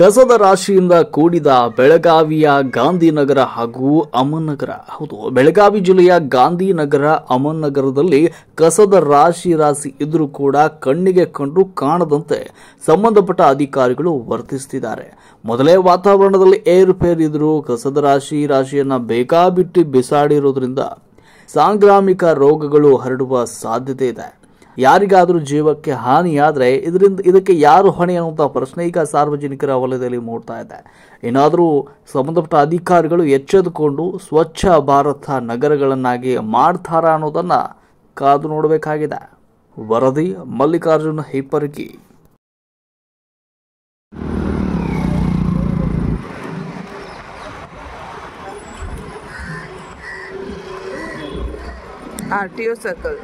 ಕಸದ ರಾಶಿಯಿಂದ ಕೂಡಿದ ಬೆಳಗಾವಿಯ ಗಾಂಧಿನಗರ ಹಾಗೂ ಅಮನ್ನಗರ. ಹೌದು, ಬೆಳಗಾವಿ ಜಿಲ್ಲೆಯ ಗಾಂಧಿನಗರ ಅಮನ್ನಗರದಲ್ಲಿ ಕಸದ ರಾಶಿ ಇದ್ರೂ ಕೂಡ ಕಣ್ಣಿಗೆ ಕಂಡು ಕಾಣದಂತೆ ಸಂಬಂಧಪಟ್ಟ ಅಧಿಕಾರಿಗಳು ವರ್ತಿಸುತ್ತಿದ್ದಾರೆ. ಮೊದಲೇ ವಾತಾವರಣದಲ್ಲಿ ಏರುಪೇರಿದ್ರು ಕಸದ ರಾಶಿಯನ್ನ ಬೇಕಾಬಿಟ್ಟಿ ಬಿಸಾಡಿರೋದ್ರಿಂದ ಸಾಂಕ್ರಾಮಿಕ ರೋಗಗಳು ಹರಡುವ ಸಾಧ್ಯತೆ ಇದೆ. ಯಾರಿಗಾದರೂ ಜೀವಕ್ಕೆ ಹಾನಿಯಾದರೆ ಇದಕ್ಕೆ ಯಾರು ಹೊಣೆ ಅನ್ನುವಂಥ ಪ್ರಶ್ನೆ ಈಗ ಸಾರ್ವಜನಿಕರ ವಲಯದಲ್ಲಿ ಮೂಡ್ತಾ ಇದೆ. ಏನಾದರೂ ಸಂಬಂಧಪಟ್ಟ ಅಧಿಕಾರಿಗಳು ಎಚ್ಚೆತ್ತುಕೊಂಡು ಸ್ವಚ್ಛ ಭಾರತ ನಗರಗಳನ್ನಾಗಿ ಮಾಡ್ತಾರಾ ಅನ್ನೋದನ್ನ ಕಾದು ನೋಡಬೇಕಾಗಿದೆ. ವರದಿ ಮಲ್ಲಿಕಾರ್ಜುನ ಹಿಪ್ಪರಗಿ. RTO circle.